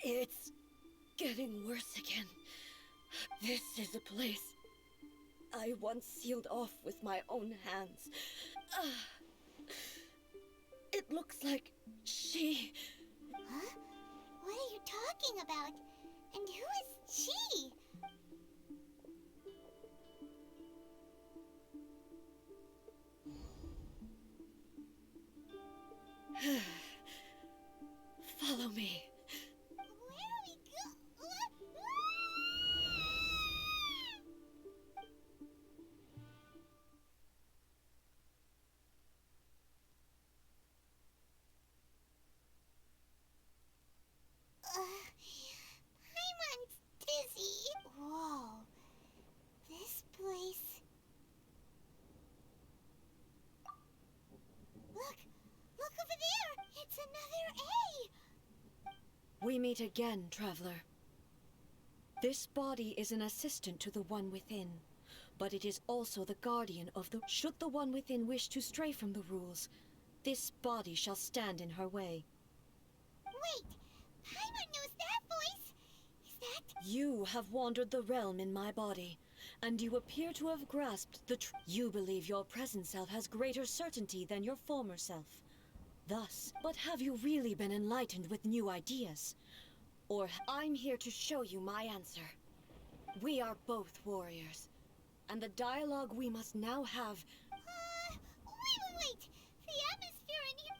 It's getting worse again. This is a place I once sealed off with my own hands. It looks like she... Huh? What are you talking about? And who is she? Follow me. Where do we go? Paimon's dizzy. Whoa. This place... Look over there! It's another A! We meet again, traveler. This body is an assistant to the one within, but it is also the guardian of the... Should the one within wish to stray from the rules, this body shall stand in her way. Wait! Paimon knows that voice! Is that... You have wandered the realm in my body, and you appear to have grasped the You believe your present self has greater certainty than your former self. Thus, but have you really been enlightened with new ideas? Or I'm here to show you my answer. We are both warriors, and the dialogue we must now have... Wait! The atmosphere in here...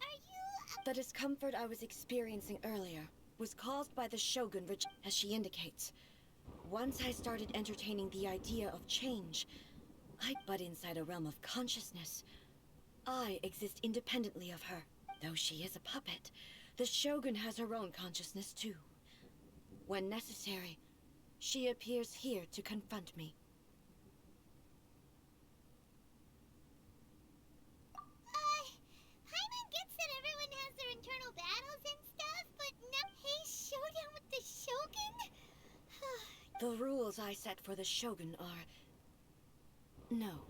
are you... The discomfort I was experiencing earlier was caused by the Shogun, as she indicates. Once I started entertaining the idea of change, but inside a realm of consciousness, I exist independently of her. Though she is a puppet, the Shogun has her own consciousness too. When necessary, she appears here to confront me. Paimon gets that everyone has their internal battles and stuff, but now he's showdown with the Shogun? The rules I set for the Shogun are... No.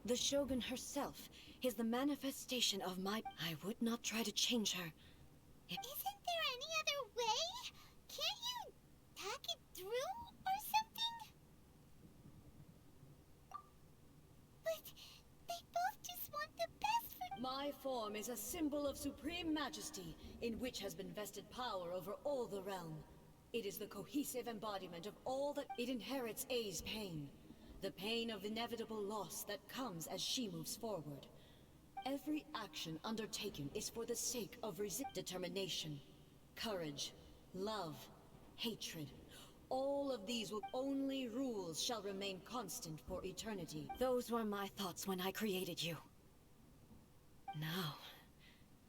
The Shogun herself is the manifestation of my... I would not try to change her. Isn't there any other way? Can't you talk it through or something? But they both just want the best for... My form is a symbol of supreme majesty, in which has been vested power over all the realm. It is the cohesive embodiment of all that it inherits A's pain. The pain of inevitable loss that comes as she moves forward. Every action undertaken is for the sake of determination, courage, love, hatred. All of these will only rules shall remain constant for eternity. Those were my thoughts when I created you. Now,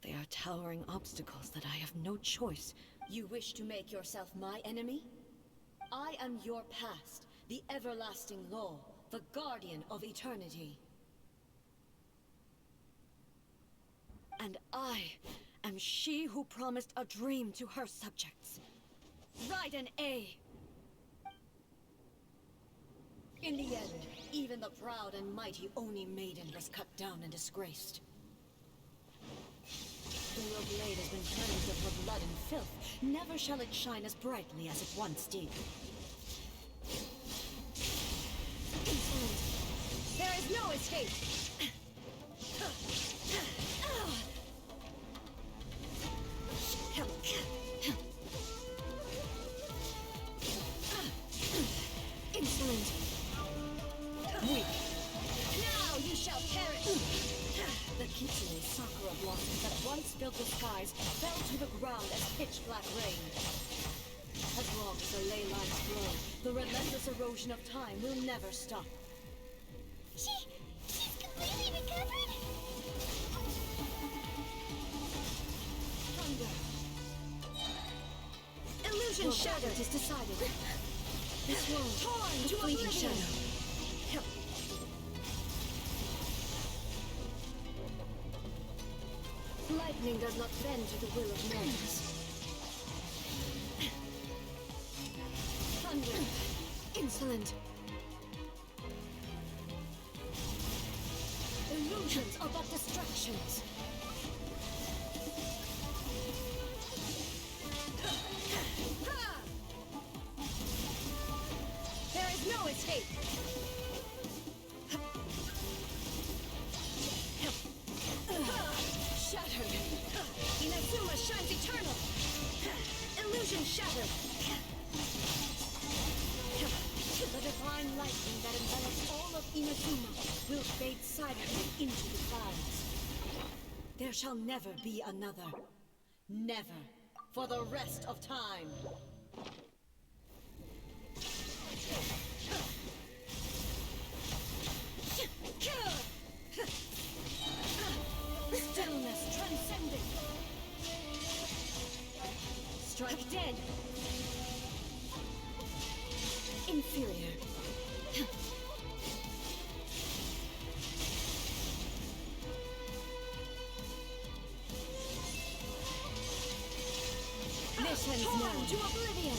they are towering obstacles that I have no choice. You wish to make yourself my enemy? I am your past, the everlasting law, the guardian of eternity. And I am she who promised a dream to her subjects. Raiden A. In the end, even the proud and mighty Oni maiden was cut down and disgraced. Though your blade has been cleansed of her blood and filth, never shall it shine as brightly as it once did. Insolent! There is no escape! Insolent! Weak! Now you shall perish! The kitsune sakura blossoms that once filled the skies fell to the ground as pitch-black rain. As long as the ley lines flow, the relentless erosion of time will never stop. She's completely recovered? Thunder! Illusion shattered is decided. This world, torn to fleeting shadow. Lightning does not bend to the will of mortals. Thunder! Insolent! Illusions are but distractions. escape! Shattered! Inazuma shines eternal! Illusion shattered! The divine lightning that envelops all of Inazuma will fade silently into the clouds. There shall never be another. Never. For the rest of time. Stillness transcending. Strike dead. Inferior. Missions now to oblivion.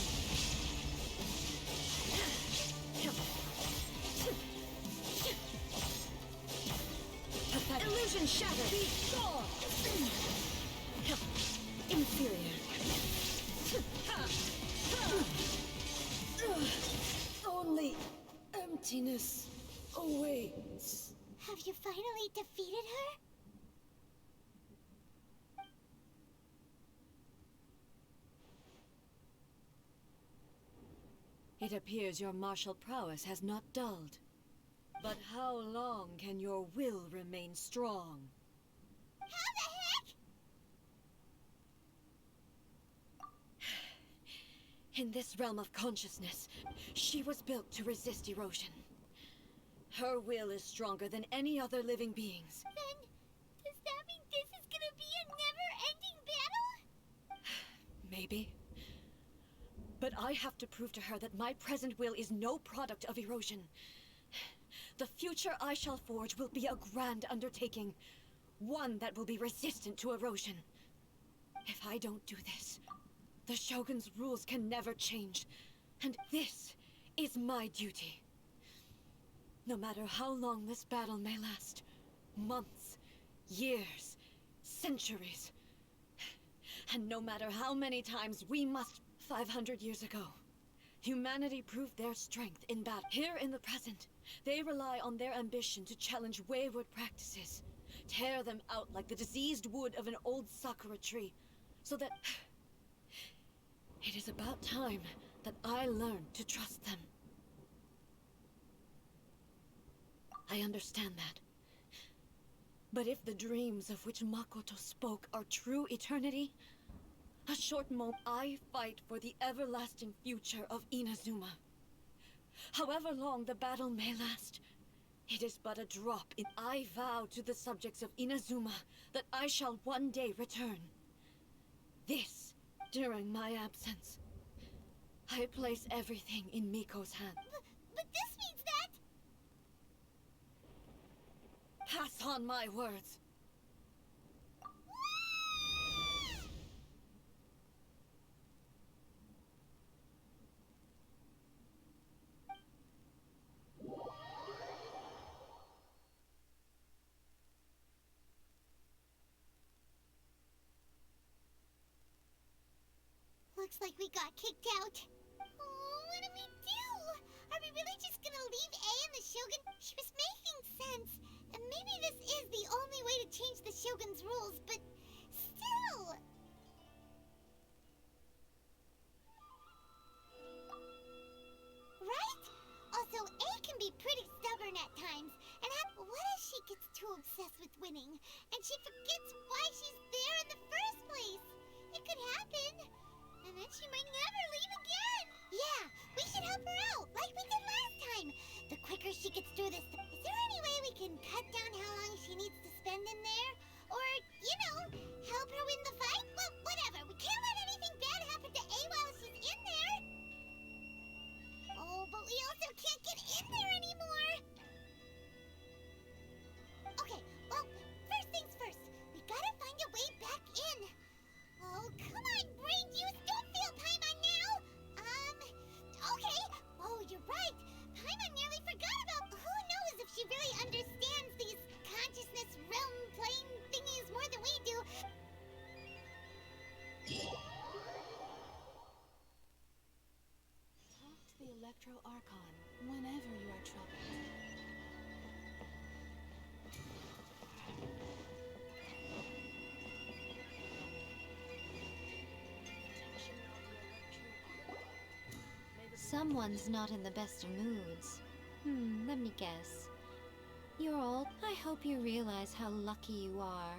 Illusion shattered. Before. Inferior. Only emptiness awaits. Have you finally defeated her? It appears your martial prowess has not dulled. But how long can your will remain strong? How the heck? In this realm of consciousness, she was built to resist erosion. Her will is stronger than any other living being's. Then, does that mean this is gonna be a never-ending battle? Maybe. But I have to prove to her that my present will is no product of erosion. The future I shall forge will be a grand undertaking. One that will be resistant to erosion. If I don't do this, the Shogun's rules can never change. And this is my duty. No matter how long this battle may last. Months, years, centuries. And no matter how many times we must... 500 years ago, humanity proved their strength in battle. Here in the present, they rely on their ambition to challenge wayward practices. Tear them out like the diseased wood of an old sakura tree. So that... It is about time that I learned to trust them. I understand that. But if the dreams of which Makoto spoke are true eternity, a short moment, I fight for the everlasting future of Inazuma. However long the battle may last, it is but a drop in... I vow to the subjects of Inazuma that I shall one day return. This, during my absence. I place everything in Miko's hands. But this means that... Pass on my words. Looks like we got kicked out. Oh, what do we do? Are we really just gonna leave A and the Shogun? She was making sense. And maybe this is the only way to change the Shogun's rules, but still... Right? Also, A can be pretty stubborn at times. And what if she gets too obsessed with winning, and she forgets why she's there in the first place? It could happen. And then she might never leave again. Yeah, we should help her out, like we did last time. The quicker she gets through this... Is there any way we can cut down how long she needs to spend in there? Or, you know, help her win the fight? Well, whatever. We can't let anything bad happen to A while she's in there. Oh, but we also can't get in there anymore. Okay, well, first things first. We gotta find a way back in. Oh, come on, brain juice. Don't feel Paimon now. Okay. Oh, you're right. Paimon nearly forgot about... Who knows if she really understands these consciousness realm plane thingies more than we do. Talk to the Electro Archon. whenever you are troubled. Someone's not in the best of moods. Let me guess. You're all... I hope you realize how lucky you are.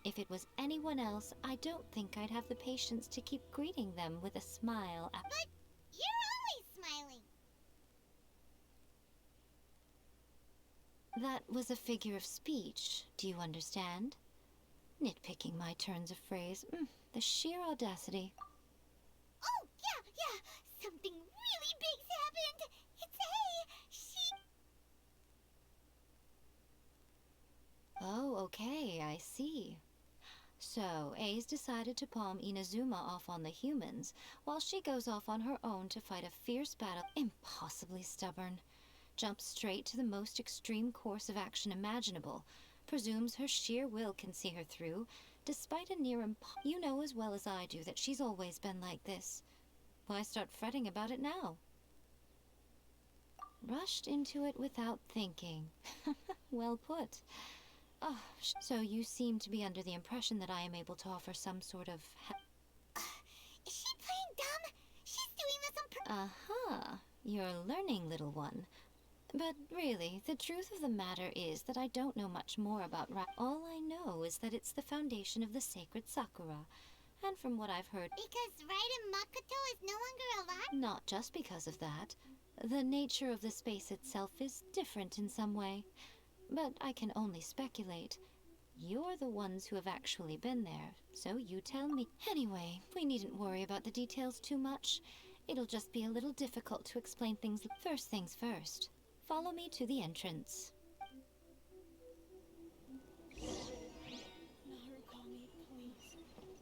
If it was anyone else, I don't think I'd have the patience to keep greeting them with a smile. But you're always smiling. That was a figure of speech, do you understand? Nitpicking my turns of phrase. The sheer audacity. Oh, yeah. Something really big's happened. It's she... Oh, okay, I see. So, A's decided to palm Inazuma off on the humans, while she goes off on her own to fight a fierce battle. Impossibly stubborn. Jumps straight to the most extreme course of action imaginable. Presumes her sheer will can see her through, despite a near You know as well as I do that she's always been like this. Why start fretting about it now? Rushed into it without thinking. Well put. Oh, so you seem to be under the impression that I am able to offer some sort of... Is she playing dumb? She's doing this on Aha, you're learning, little one. But really, the truth of the matter is that I don't know much more about All I know is that it's the foundation of the sacred Sakura. And from what I've heard... Because Raiden Makoto is no longer alive? Not just because of that. The nature of the space itself is different in some way. But I can only speculate. You're the ones who have actually been there, so you tell me. Anyway, we needn't worry about the details too much. It'll just be a little difficult to explain things. First things first. Follow me to the entrance. Narukami, please. See this.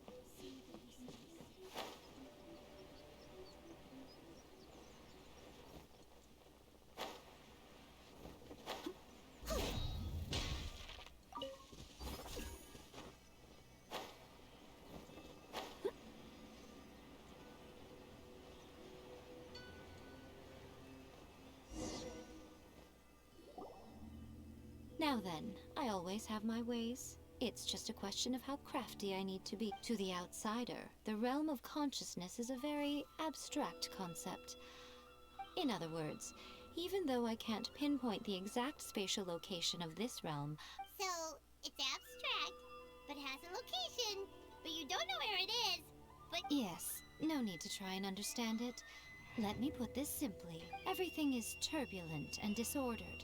Now then, I always have my ways. It's just a question of how crafty I need to be. To the outsider, the realm of consciousness is a very abstract concept. In other words, even though I can't pinpoint the exact spatial location of this realm... So, it's abstract, but has a location, but you don't know where it is, but... Yes, no need to try and understand it. Let me put this simply. Everything is turbulent and disordered.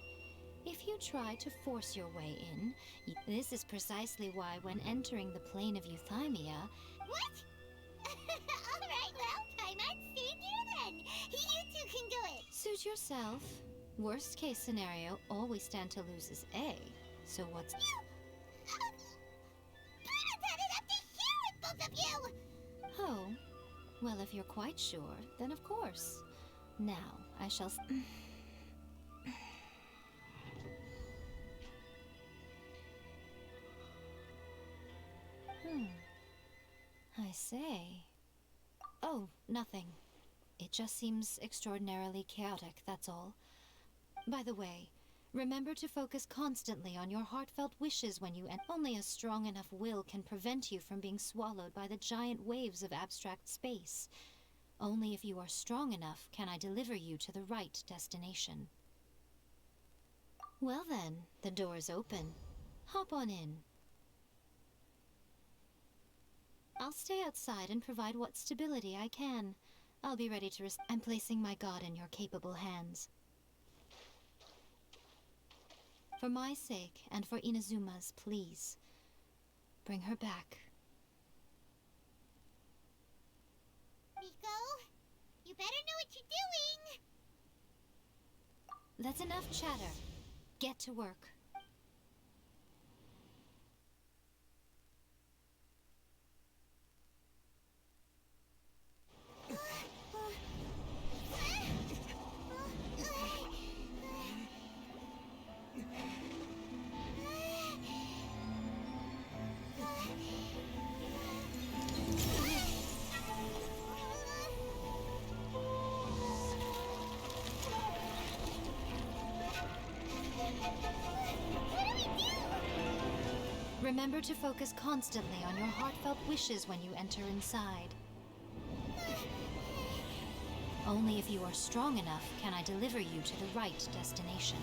If you try to force your way in, this is precisely why when entering the plane of Euthymia... What? Alright, well, time I'd stay here then. You two can do it. Suit yourself. Worst case scenario, all we stand to lose is A. So what's... I'd have to hear it, both of you! Oh, well, if you're quite sure, then of course. Now, I shall... I say... Oh, nothing. It just seems extraordinarily chaotic, that's all. By the way, remember to focus constantly on your heartfelt wishes when you... And only a strong enough will can prevent you from being swallowed by the giant waves of abstract space. Only if you are strong enough can I deliver you to the right destination. Well then, the door is open. Hop on in. I'll stay outside and provide what stability I can. I'll be ready to I'm placing my god in your capable hands. For my sake, and for Inazuma's, please. Bring her back. Miko, you better know what you're doing! That's enough chatter. Get to work. Remember to focus constantly on your heartfelt wishes when you enter inside. Only if you are strong enough can I deliver you to the right destination.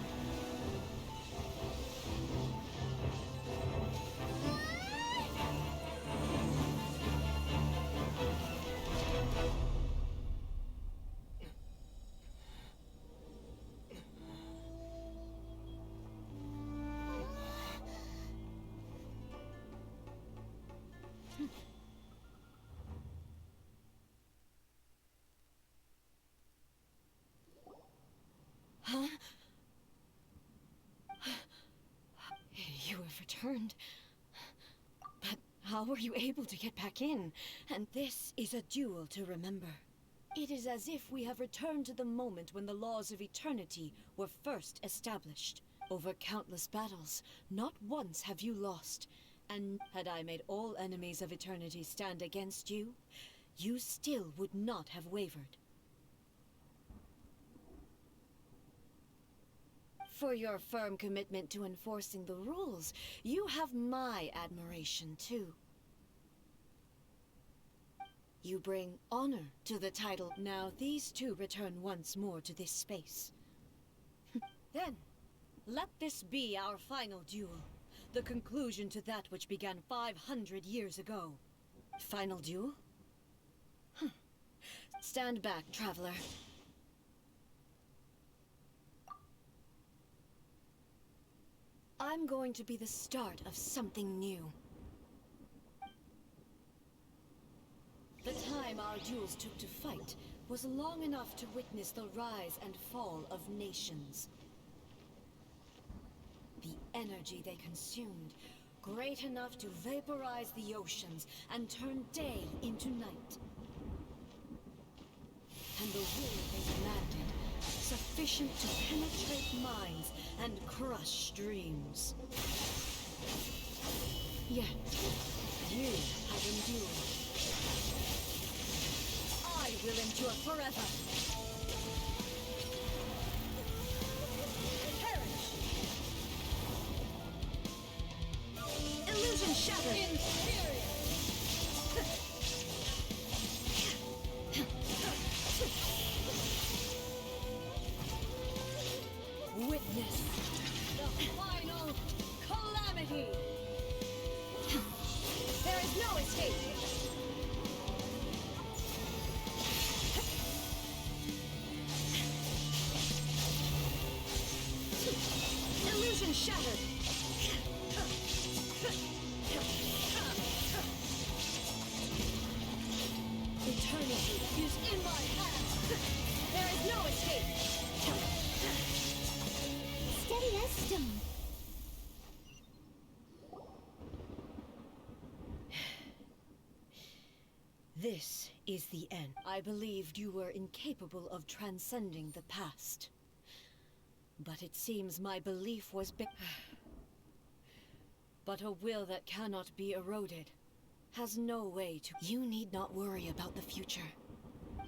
Huh? You have returned. But how were you able to get back in? And this is a duel to remember. It is as if we have returned to the moment when the laws of eternity were first established. Over countless battles, not once have you lost. And had I made all enemies of eternity stand against you, you still would not have wavered. For your firm commitment to enforcing the rules, you have my admiration too. You bring honor to the title. Now these two return once more to this space. Then, let this be our final duel. The conclusion to that which began 500 years ago. Final duel? Stand back, traveler. I'm going to be the start of something new. The time our duels took to fight was long enough to witness the rise and fall of nations. The energy they consumed, great enough to vaporize the oceans and turn day into night. And the will they demanded, sufficient to penetrate minds and crush dreams. Yet, you have endured. I will endure forever. Perish! Illusion shattered! Inferior! Witness the final calamity! There is no escape! Illusion shattered! Eternity is in my hands! There is no escape! Steady as stone. This is the end. I believed you were incapable of transcending the past. But it seems my belief was but a will that cannot be eroded has no way to... You need not worry about the future.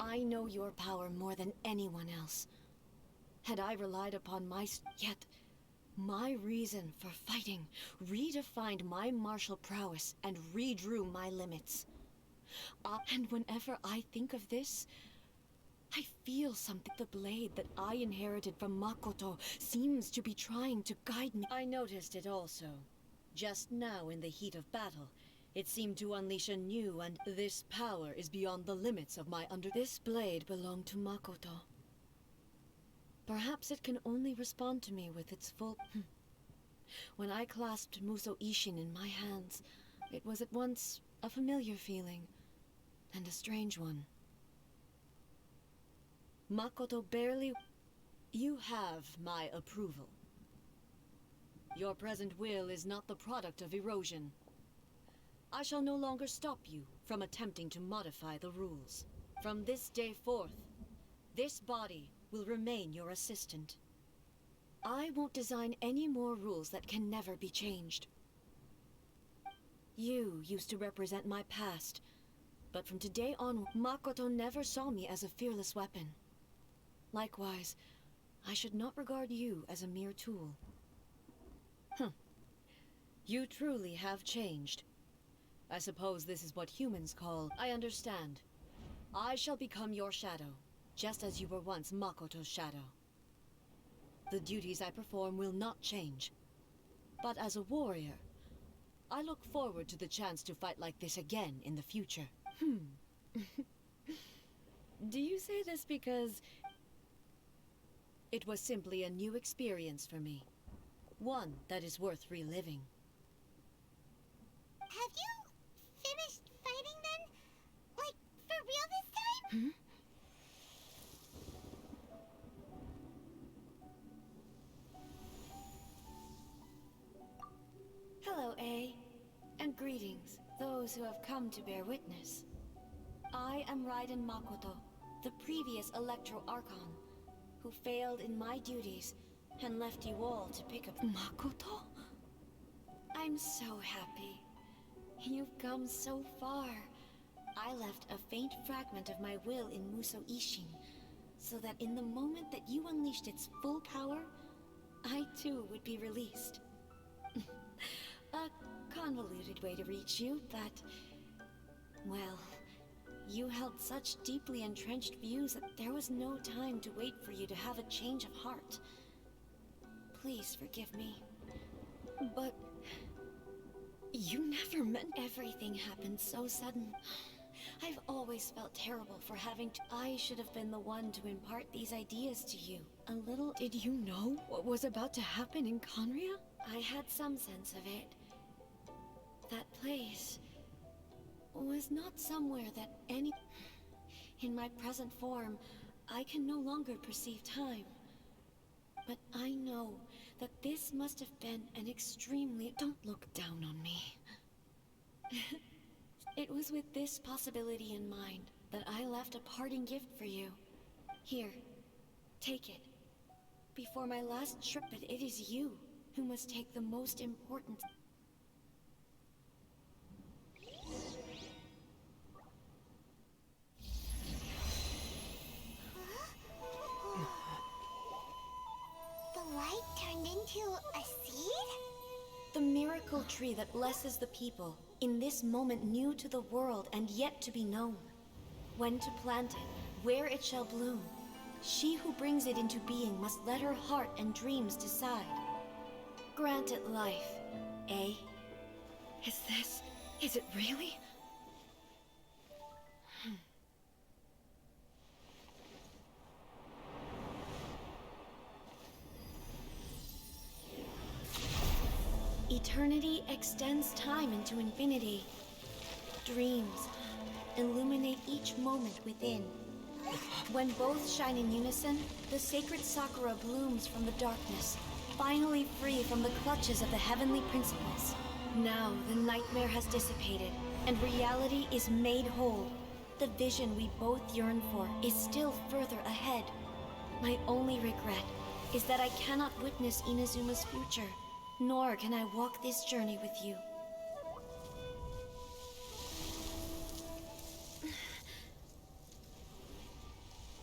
I know your power more than anyone else. Had I relied upon yet, my reason for fighting redefined my martial prowess and redrew my limits. And whenever I think of this, I feel something. The blade that I inherited from Makoto seems to be trying to guide me. I noticed it also. Just now in the heat of battle, it seemed to unleash a new and this power is beyond the limits of my This blade belonged to Makoto. Perhaps it can only respond to me with its full... When I clasped Muso Ishin in my hands, it was at once a familiar feeling, and a strange one. Makoto barely... You have my approval. Your present will is not the product of erosion. I shall no longer stop you from attempting to modify the rules. From this day forth, this body will remain your assistant. I won't design any more rules that can never be changed. You used to represent my past, but from today on, Makoto never saw me as a fearless weapon. Likewise, I should not regard you as a mere tool. You truly have changed. I suppose this is what humans call... I understand. I shall become your shadow, just as you were once Makoto's shadow. The duties I perform will not change. But as a warrior, I look forward to the chance to fight like this again in the future. Do you say this because... it was simply a new experience for me? One that is worth reliving. Have you finished fighting then? Like, for real this time? Hello, A. And greetings, those who have come to bear witness. I am Raiden Makoto, the previous Electro Archon, who failed in my duties and left you all to pick up... Makoto? I'm so happy. You've come so far. I left a faint fragment of my will in Muso Ishin, so that in the moment that you unleashed its full power, I too would be released. A convoluted way to reach you, but... well, you held such deeply entrenched views that there was no time to wait for you to have a change of heart. Please forgive me. But... you never meant... everything happened so sudden. I've always felt terrible for having to... I should have been the one to impart these ideas to you. A little... Did you know what was about to happen in Conria? I had some sense of it. That place was not somewhere that any... In my present form, I can no longer perceive time. But I know that this must have been an extremely... Don't look down on me. It was with this possibility in mind that I left a parting gift for you. Here, take it. Before my last trip, but it is you who must take the most important... The light turned into a seed? The miracle tree that blesses the people, in this moment new to the world and yet to be known. When to plant it, where it shall bloom. She who brings it into being must let her heart and dreams decide. Grant it life, eh? Is it really? Eternity extends time into infinity. Dreams illuminate each moment within. When both shine in unison, the sacred Sakura blooms from the darkness, finally free from the clutches of the heavenly principles. Now the nightmare has dissipated, and reality is made whole. The vision we both yearn for is still further ahead. My only regret is that I cannot witness Inazuma's future. Nor can I walk this journey with you.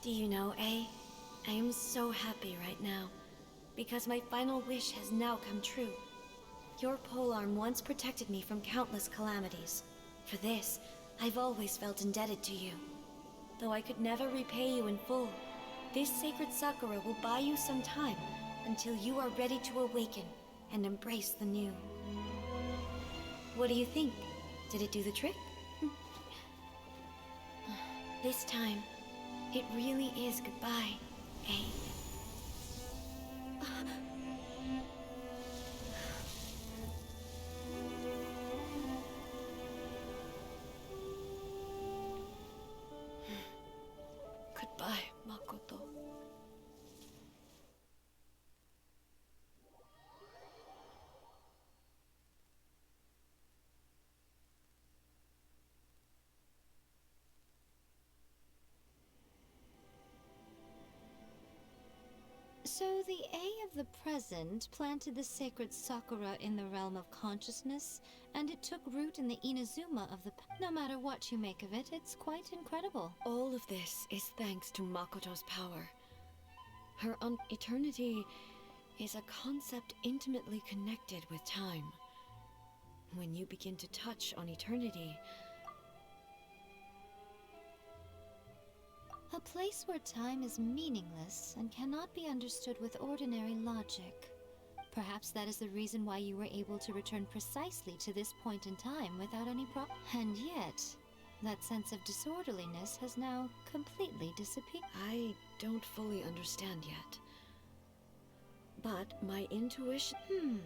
Do you know, A? I am so happy right now, because my final wish has now come true. Your polearm once protected me from countless calamities. For this, I've always felt indebted to you. Though I could never repay you in full, this sacred Sakura will buy you some time until you are ready to awaken and embrace the new. What do you think? Did it do the trick? This time, it really is goodbye, eh? Goodbye, Makoto. So the A of the present planted the sacred Sakura in the realm of consciousness, and it took root in the Inazuma of the No matter what you make of it, it's quite incredible. All of this is thanks to Makoto's power. Her eternity is a concept intimately connected with time. when you begin to touch on eternity. A place where time is meaningless and cannot be understood with ordinary logic. Perhaps that is the reason why you were able to return precisely to this point in time without any problem. And yet, that sense of disorderliness has now completely disappeared. I don't fully understand yet. But my intuition...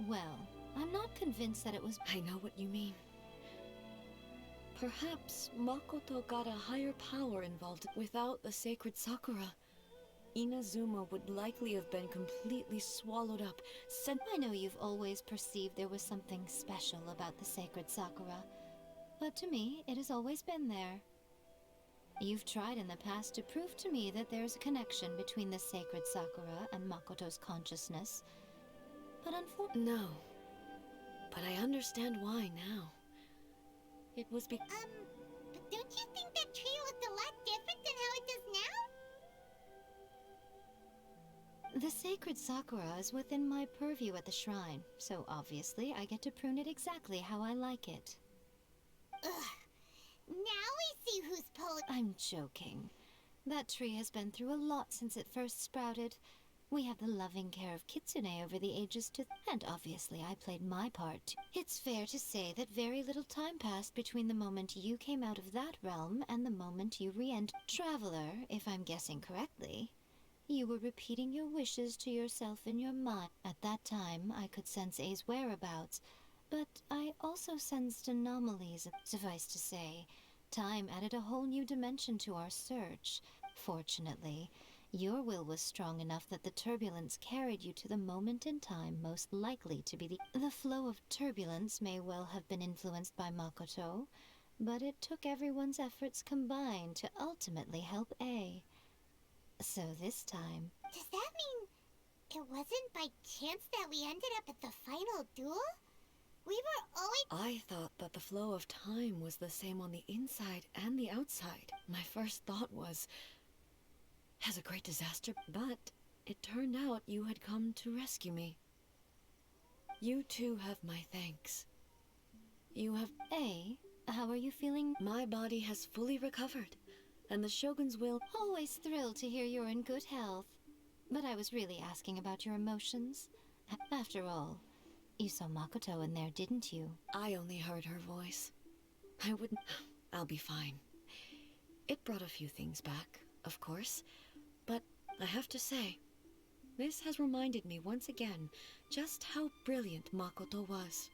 Well, I'm not convinced that it was... I know what you mean. Perhaps Makoto got a higher power involved. Without the sacred Sakura, Inazuma would likely have been completely swallowed up. I know you've always perceived there was something special about the sacred Sakura, but to me, it has always been there. You've tried in the past to prove to me that there's a connection between the sacred Sakura and Makoto's consciousness, but unfortunately... No. But I understand why now. It was but don't you think that tree looked a lot different than how it does now? The sacred Sakura is within my purview at the shrine, so obviously I get to prune it exactly how I like it. Ugh. Now we see who's pulling. I'm joking. That tree has been through a lot since it first sprouted. We have the loving care of Kitsune over the ages and obviously I played my part too. It's fair to say that very little time passed between the moment you came out of that realm and the moment you re-entered. Traveler, if I'm guessing correctly, you were repeating your wishes to yourself in your mind. At that time, I could sense A's whereabouts, but I also sensed anomalies. Suffice to say, time added a whole new dimension to our search. Fortunately, your will was strong enough that the turbulence carried you to the moment in time most likely to be the flow of turbulence may well have been influenced by Makoto, but it took everyone's efforts combined to ultimately help A. So this time... Does that mean it wasn't by chance that we ended up at the final duel? We were always... I thought that the flow of time was the same on the inside and the outside. My first thought was... has a great disaster, but it turned out you had come to rescue me. You too have my thanks. You have... A, how are you feeling? My body has fully recovered, and the Shogun's will... Always thrilled to hear you're in good health. But I was really asking about your emotions. After all, you saw Makoto in there, didn't you? I only heard her voice. I wouldn't... I'll be fine. It brought a few things back, of course. But I have to say, this has reminded me once again just how brilliant Makoto was.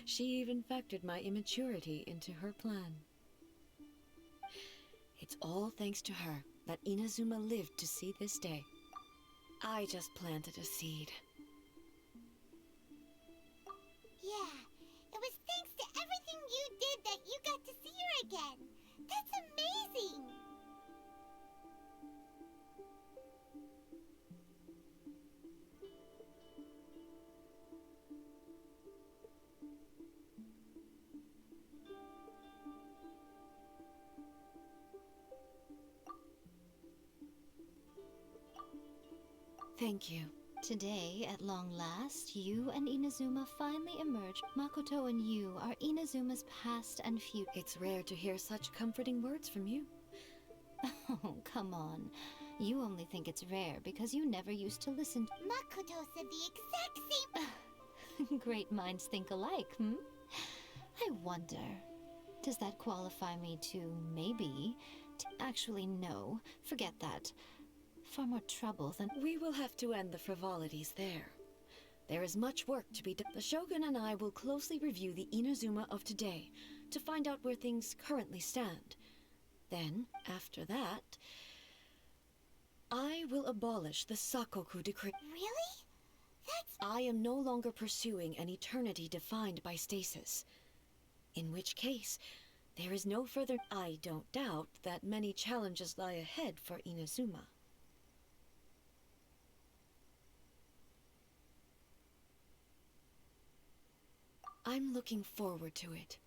She even factored my immaturity into her plan. It's all thanks to her that Inazuma lived to see this day. I just planted a seed. Yeah, it was thanks to everything you did that you got to see her again. That's amazing! Thank you. Today, at long last, you and Inazuma finally emerge. Makoto and you are Inazuma's past and future. It's rare to hear such comforting words from you. Oh, come on. You only think it's rare because you never used to listen. Makoto said the exact same... Great minds think alike, I wonder, does that qualify me to maybe... Actually, no. Forget that. Far more trouble than... We will have to end the frivolities there. There is much work to be done. The Shogun and I will closely review the Inazuma of today to find out where things currently stand. Then, after that, I will abolish the Sakoku decree. Really? That's... I am no longer pursuing an eternity defined by stasis. In which case, there is no further... I don't doubt that many challenges lie ahead for Inazuma. I'm looking forward to it.